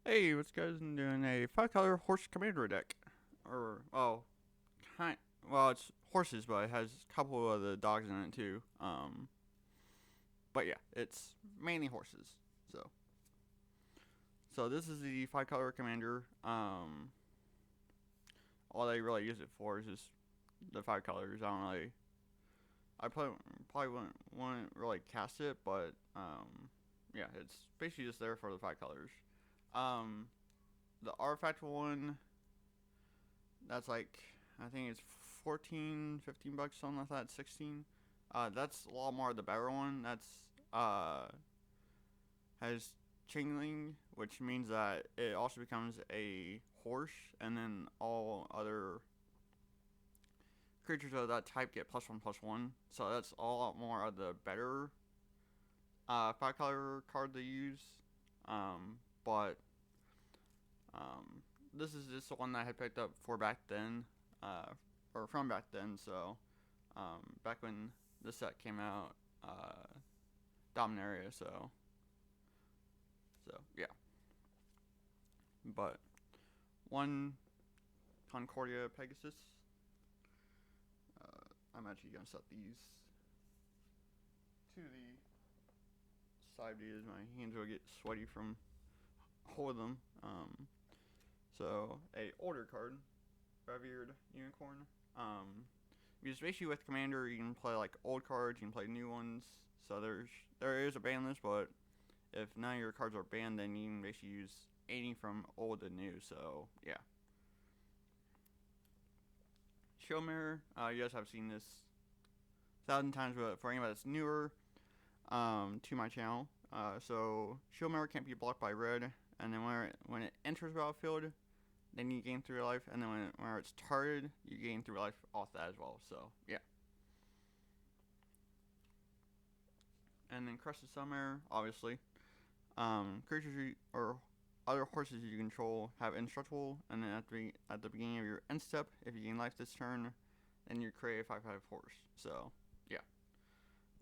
Hey, what's guys? I'm doing a 5 color horse commander deck. Or, kind, it's horses, but it has a couple of the dogs in it too. But yeah, it's mainly horses. So, so this is the 5 color commander. All they really use it for is just the 5 colors. I don't really, I probably wouldn't really cast it, but yeah, it's basically just there for the 5 colors. Um, the artifact one, that's like, I think it's 14, 15 bucks, something like that. 16. That's a lot more of the better one. That's uh has Chingling, which means that it also becomes a horse, and then all other creatures of that type get +1/+1. So that's a lot more of the better 5 color card to use. But this is just the one that I had picked up for back then, uh, or from back then. So back when the set came out, Dominaria. So yeah. But one Concordia Pegasus. I'm actually gonna set these to the side because my hands will get sweaty from holding them. So a order card, Revered Unicorn. Because basically with Commander you can play like old cards, you can play new ones. So there is a ban list, but if none of your cards are banned, then you can basically use any from old to new. So yeah. Show Mirror, you guys have seen this 1,000 times, but for anybody that's newer to my channel, so Show Mirror can't be blocked by red, and then when it enters the battlefield, then you gain 3 life, and then when it's targeted, you gain 3 life off that as well. So yeah. And then Crested Sunmare, obviously. Creatures or other horses you control have indestructible, and then at the beginning of your end step, if you gain life this turn, then you create a 5/5 horse. So yeah,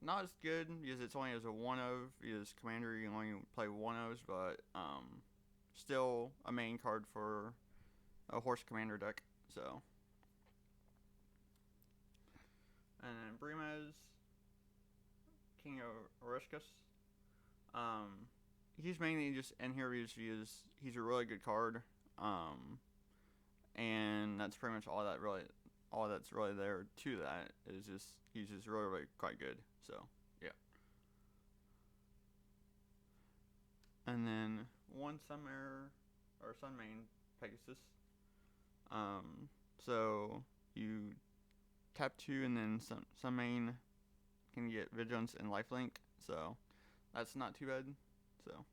not as good because it's only as a one of. Because commander you can only play one ofs, but still a main card for a horse commander deck. So and then Brimez, King of Orishkas. Um, he's mainly just in here because he's a really good card. Um, and that's pretty much all that's really there to that is just he's just really quite good. So yeah. And then one Sunmare or Sunmane Pegasus. Um, so you tap two and then Sunmane can get Vigilance and Lifelink. So that's not too bad. So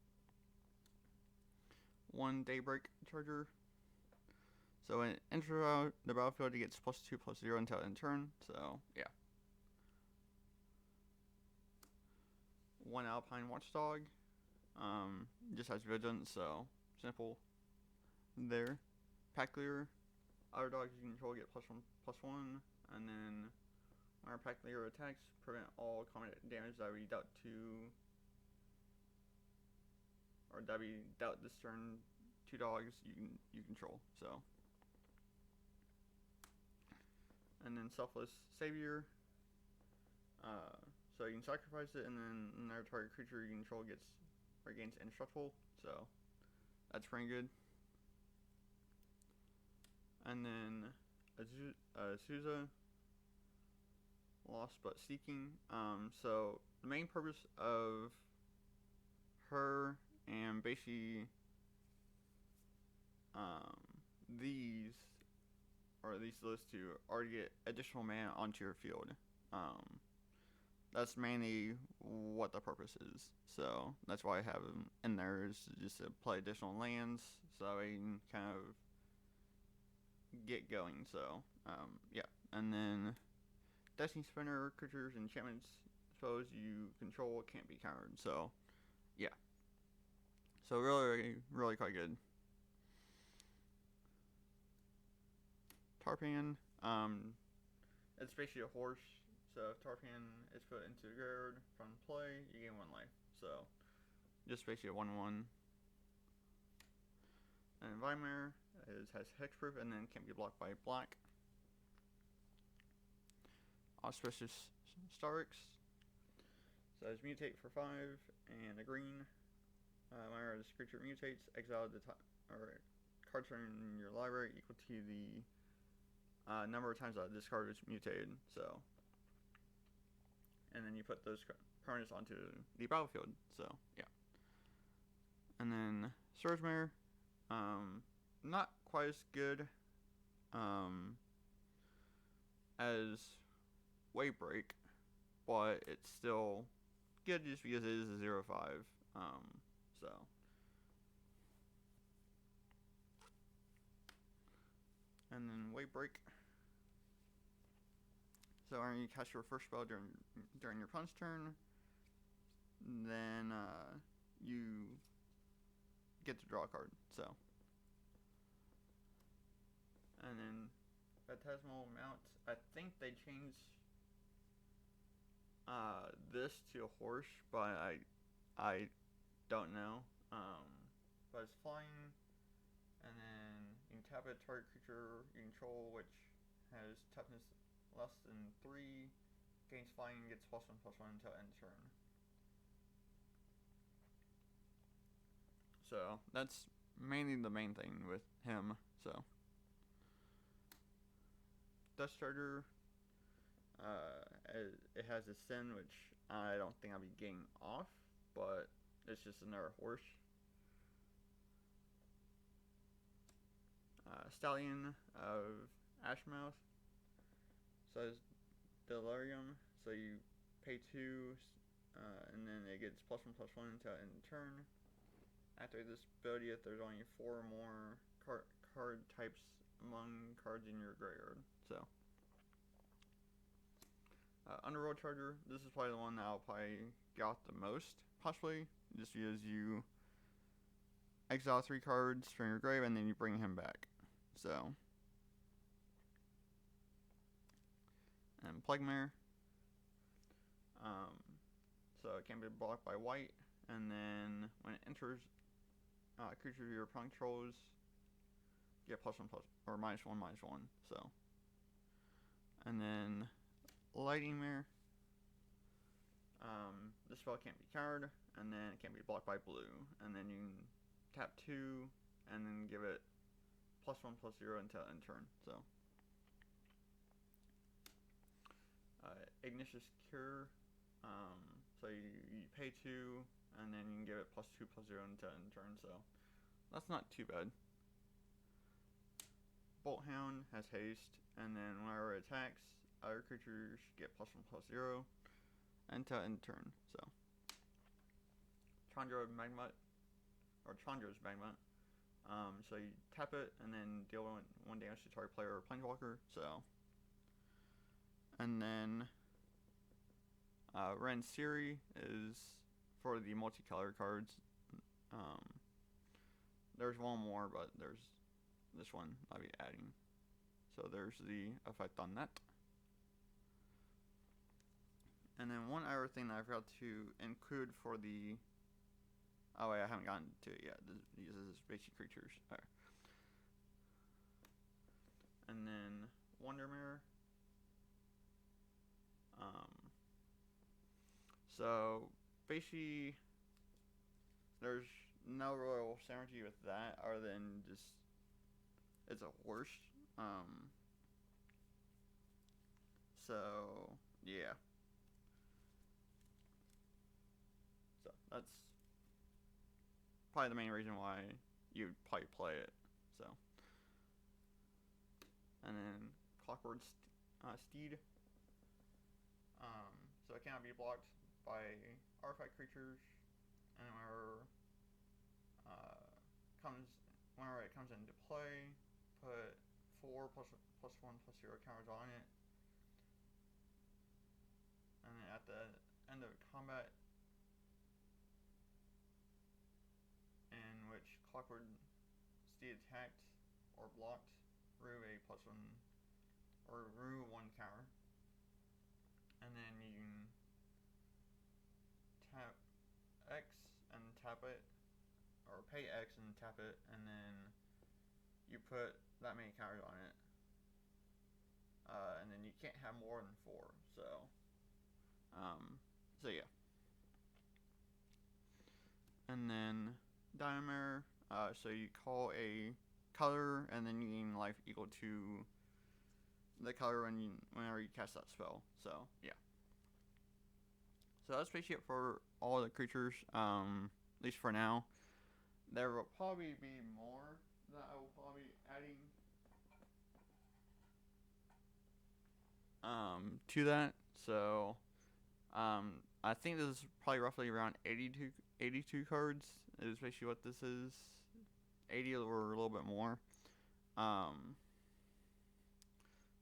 one Daybreak Charger. So when it enters the battlefield, it gets +2/+0 until end turn. So yeah. One Alpine Watchdog. Just has Vigilance, so simple there. Pack Leader. Other dogs you control get +1/+1, and then when our Pack Leader attacks, prevent all combat damage that we dealt to, or that we dealt this turn. 2 dogs you control. So, and then Selfless Savior. So you can sacrifice it, and then another target creature you control regains indestructible. So that's pretty good. And then Azusa, Lost but Seeking. So the main purpose of her and basically um, these or at least those two are to get additional mana onto your field. Um, that's mainly what the purpose is. So that's why I have them in there is just to play additional lands so I can kind of get going. So yeah, and then Destiny Spinner creatures enchantments spells you control can't be countered. So yeah, so really quite good. Tarpan, it's basically a horse. So if Tarpan is put into the graveyard from play, you gain 1 life. So just basically a 1/1. Weimar has hexproof and then can't be blocked by black. Auspicious Starix says mutate for 5 and a green. Whenever this creature mutates, exile the cards in your library equal to the number of times that this card is mutated. So, and then you put those permanents onto the battlefield. So yeah. And then Surgemare, not quite as good as Waybreak, but it's still good just because it is a 0/5. So. And then Waybreak. So when you cast your first spell during your opponent's turn, then you get to draw a card. So. And then Phantasmal Mount, I think they changed this to a horse, but I don't know. But it's flying, and then you can tap a target creature you control, which has toughness less than 3, gains flying, and gets +1/+1 until end turn. So that's mainly the main thing with him. So Dust Charger, it has a Sin, which I don't think I'll be getting off, but it's just another horse. Stallion of Ashmouth says Delirium, so you pay 2, and then it gets +1/+1 until end turn. After this ability, if there's only 4 or more card types among cards in your graveyard. So Underworld Charger, this is probably the one that I'll probably get off the most, possibly, just because you exile 3 cards from your grave and then you bring him back. So, and Plaguemare, so it can be blocked by white, and then when it enters creature your opponent controls, get +1/+, or -1/-1. So, and then Lightning Mare. This spell can't be countered, and then it can't be blocked by blue. And then you can tap 2, and then give it +1/+0 until end turn. So, Ignatius Cure. So you pay 2, and then you can give it +2/+0 until end turn. So that's not too bad. Bolthound has haste, and then whenever it attacks, other creatures get +1/+0 until end turn. So Chandra's Magma. So you tap it and then deal 1 damage to target player or planeswalker. So, and then Ransiri is for the multicolor cards. There's one more, but there's this one I'll be adding. So there's the effect on that. And then one other thing that I forgot to include for the... Oh wait, I haven't gotten to it yet. These are basic creatures. Right. And then Wondermare. So basically, there's no real synergy with that other than just it's a horse. So yeah. So that's probably the main reason why you'd probably play it. So, and then Clockwork Steed. So it cannot be blocked by artifact creatures, and whenever it comes into play, put 4 +1/+0 counters on it, and then at the end of combat, in which Clockwork Steed attacked or blocked, remove a +1 or remove 1 counter, and then you can tap X and tap it, or pay X and tap it, and then you put that many counters on it, and then you can't have more than 4. Um, so yeah. And then Dynamare, so you call a color, and then you gain life equal to the color whenever you cast that spell. So yeah. So that's basically it for all the creatures, at least for now. There will probably be more that I will probably be adding to that. So I think this is probably roughly around 82 cards is basically what this is. 80 or a little bit more.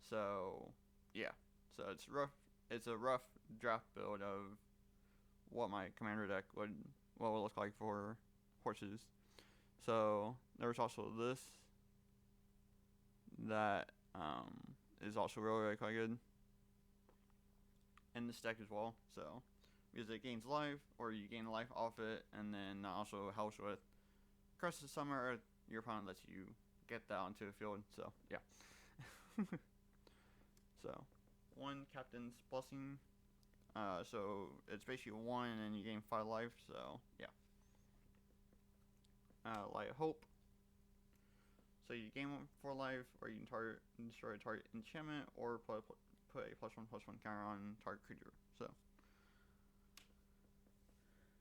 So yeah. So it's rough. It's a rough draft build of what my commander deck would look like for horses. So there's also this that is also really quite good in this deck as well. So because it gains life, or you gain life off it, and then also helps with Curse of Summer. Your opponent lets you get that onto the field. So yeah. So 1 Captain's Blessing. So it's basically 1 and you gain 5 life. So yeah. Light Hope. So you gain 4 life, or you can destroy a target enchantment, or put a +1/+1 counter on target creature. So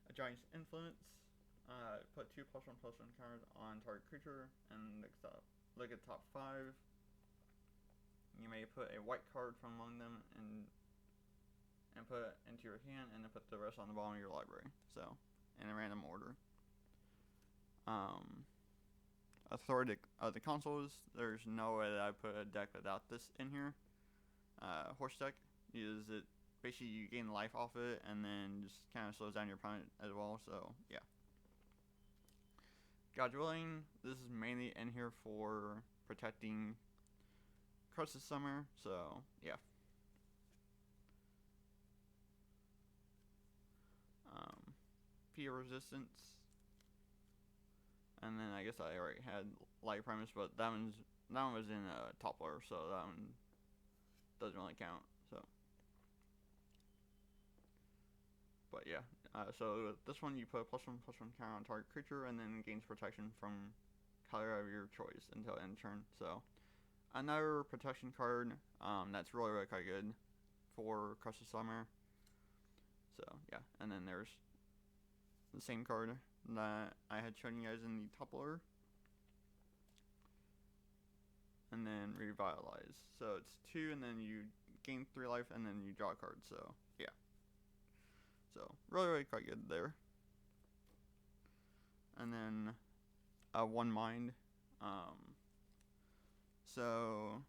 a Giant's Influence. Put 2 +1/+1 counters on target creature, and look at top 5. You may put a white card from among them and put it into your hand, and then put the rest on the bottom of your library. So in a random order. Authority of the Consuls. There's no way that I put a deck without this in here. Horse deck is it basically you gain life off it, and then just kind of slows down your opponent as well. So yeah. God Willing. This is mainly in here for protecting Curse of Summer. So yeah. Fear Resistance. And then I guess I already had Light Primus, but that one was in Toppler, so that one doesn't really count. So, but yeah, so this one you put a +1/+1 counter on target creature, and then gains protection from color of your choice until end turn. So another protection card that's really quite good for Curse of Summer. So yeah, and then there's the same card that I had shown you guys in the Toppler. And then Revitalize. So it's 2, and then you gain 3 life, and then you draw a card. So yeah. So really quite good there. And then 1 Mind. So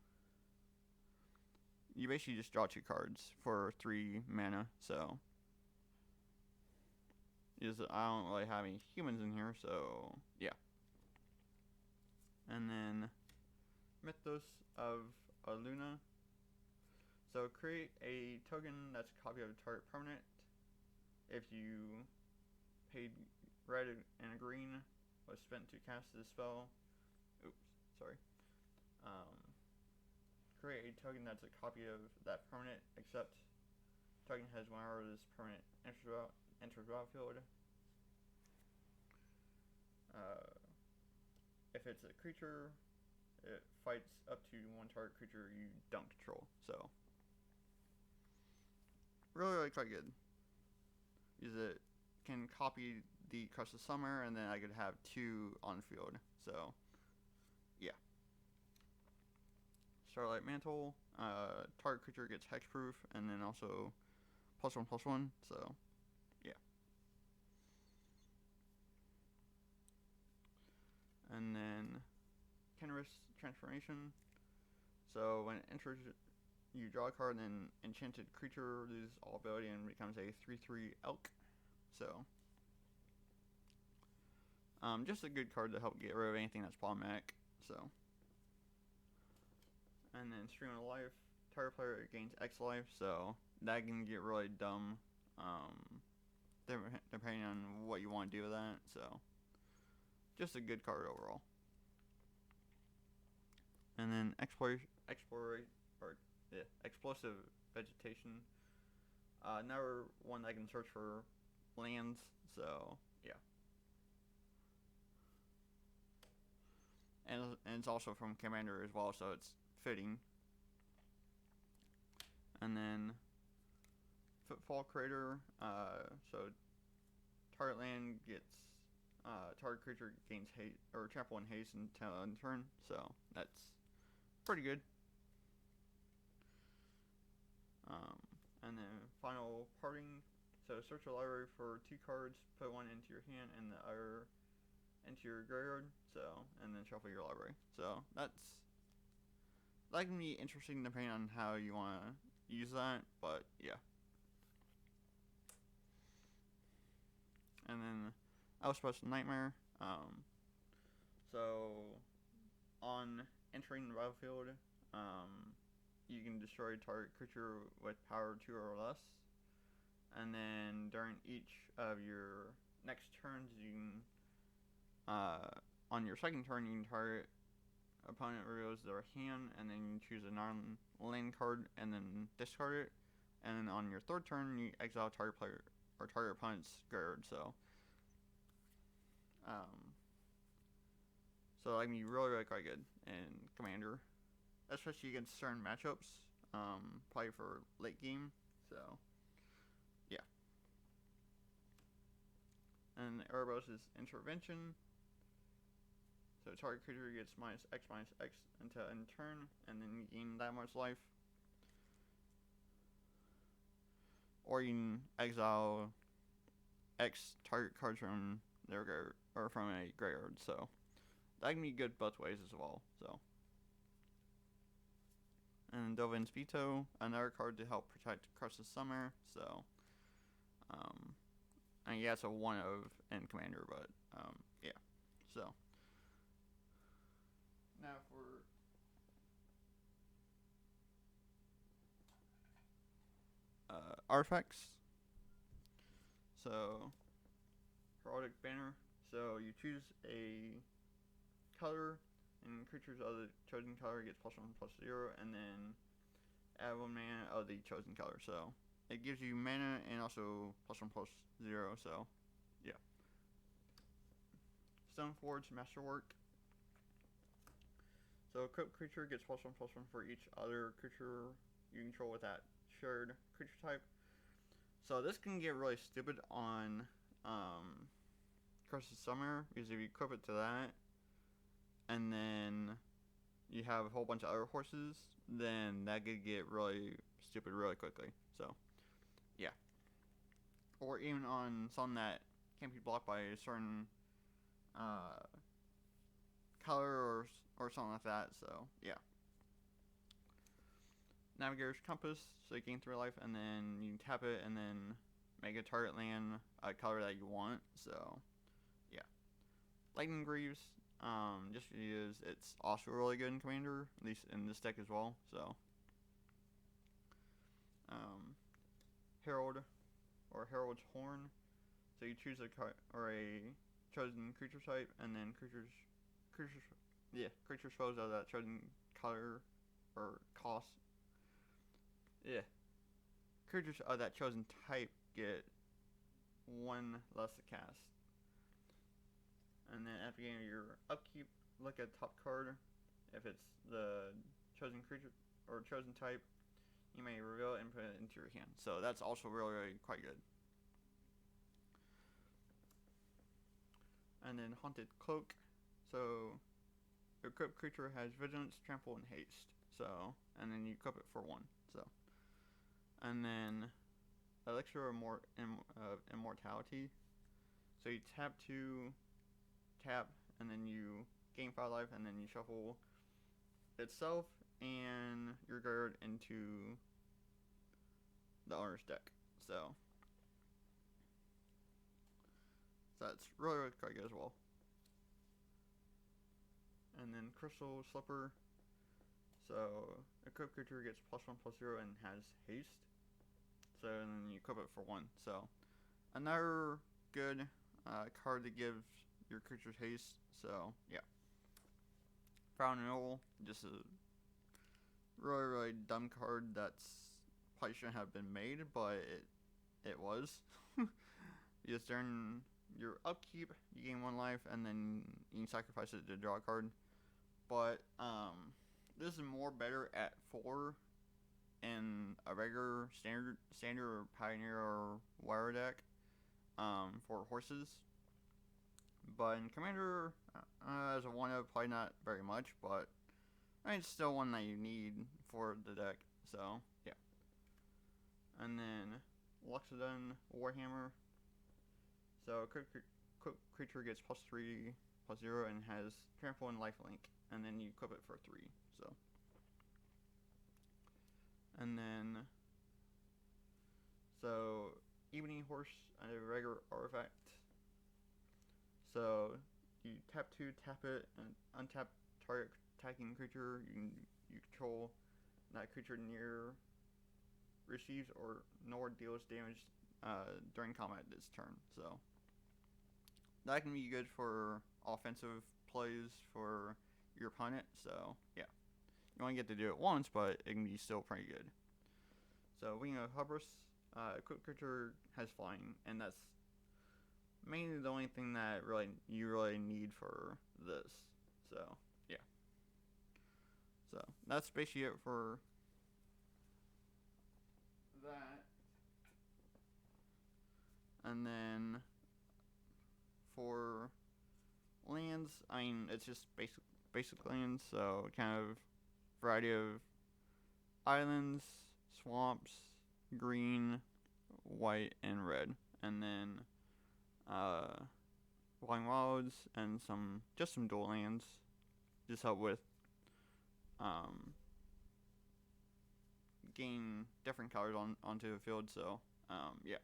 you basically just draw 2 cards for 3 mana. So I don't really have any humans in here, so yeah. And then Mythos of Luna. So create a token that's a copy of a target permanent. If you paid red and a green was spent to cast this spell. Oops, sorry. Create a token that's a copy of that permanent, except token has whenever this permanent enters battlefield. If it's a creature, it fights up to 1 target creature you don't control. So really quite good. Because it can copy the Curse of Summer, and then I could have 2 on field. So yeah. Starlight Mantle. Target creature gets hexproof, and then also +1/+1. So yeah. And then Kenris Transformation. So when it enters, you draw a card, and then enchanted creature loses all ability and becomes a 3/3 elk. So just a good card to help get rid of anything that's problematic. So, and then Stream of Life. Target player gains X life, so that can get really dumb, depending on what you want to do with that. So just a good card overall. And then explosive vegetation. Another one that can search for lands. So yeah, and it's also from Commander as well, so it's fitting. And then Footfall Crater. So target land gets target creature gains haste or trample and haste until end turn. So that's pretty good. And then final parting. So search your library for 2 cards, put one into your hand and the other into your graveyard. So and then shuffle your library. So that can be interesting depending on how you want to use that. But yeah. And then Elspeth's Nightmare. So on entering the battlefield, you can destroy target creature with power 2 or less. And then during each of your next turns, you can, on your second turn, you can target opponent reveals their hand, and then you choose a non-land card, and then discard it. And then on your third turn, you exile target player or target opponent's graveyard. So that can be really, really quite good in Commander, especially against certain matchups. Probably for late game. So yeah. And Erebos' Intervention. So target creature gets -X until end turn, and then you gain that much life. Or you can exile X target cards from their graveyard or from a graveyard. So that can be good both ways as well. So. And Dovin's Veto, another card to help protect Crush's Summer. So, and yeah, it's a 1 of in Commander, but yeah. So now for artifacts. So Heraldic Banner. So you choose a color, and creatures of the chosen color gets +1/+0, and then add 1 mana of the chosen color. So it gives you mana and also +1/+0. So yeah. Stoneforge Masterwork. So equipped creature gets +1/+1 for each other creature you control with that shared creature type. So this can get really stupid on Curse of Summer, because if you equip it to that, and then you have a whole bunch of other horses, then that could get really stupid really quickly. So yeah. Or even on something that can't be blocked by a certain color or something like that. So yeah. Navigator's Compass. So you gain 3 life, and then you can tap it, and then make a target land a color that you want. So yeah. Lightning Greaves. Just because it's also really good in Commander, at least in this deck as well. So Herald or Herald's Horn. So you choose a chosen creature type, and then creatures foes of that chosen color or cost. Yeah, creatures of that chosen type get 1 less to cast. And then at the beginning of your upkeep, look at the top card. If it's the chosen creature or chosen type, you may reveal it and put it into your hand. So that's also really, really quite good. And then Haunted Cloak. So your equipped creature has Vigilance, Trample, and Haste. So, and then you equip it for 1. So, and then Elixir of Immortality. So you tap 2, and then you gain 5 life, and then you shuffle itself and your guard into the owner's deck. So that's really, really quite good as well. And then Crystal Slipper. So equipped creature gets +1/+0 and has haste. So and then you equip it for 1. So another good card that gives your creatures haste. So yeah. Found Renewal, just a really, really dumb card that's probably shouldn't have been made, but it was. Just during your upkeep, you gain 1 life, and then you can sacrifice it to draw a card. But this is more better at 4 in a regular standard or pioneer or wire deck for horses. But in Commander, as a 1-of, probably not very much, but I mean, it's still one that you need for the deck. So yeah. And then Loxodon Warhammer. So creature gets +3/+0 and has trample and lifelink, and then you equip it for 3. So, and then Ebony Horse, a regular artifact. So you tap 2, tap it, and untap target attacking creature. You control that creature near receives or nor deals damage during combat this turn. So that can be good for offensive plays for your opponent. So yeah, you only get to do it once, but it can be still pretty good. So Wing of Hubris, equipped creature has flying, and that's mainly the only thing that you really need for this. So yeah. So that's basically it for that. And then for lands, I mean, it's just basic lands, so kind of variety of islands, swamps, green, white, and red, and then Flying Wilds and some dual lands, just help with gain different colors onto the field. So yeah.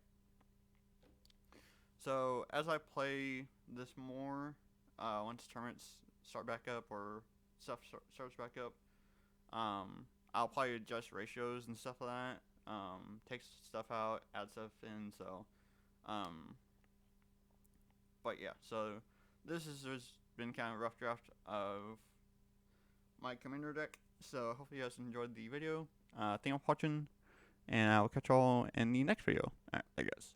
So as I play this more, once tournaments start back up or stuff starts back up, I'll probably adjust ratios and stuff like that. Take stuff out, add stuff in. So, but yeah. So this has just been kind of a rough draft of my commander deck. So hopefully you guys enjoyed the video. Thank you for watching, and I will catch y'all in the next video, I guess.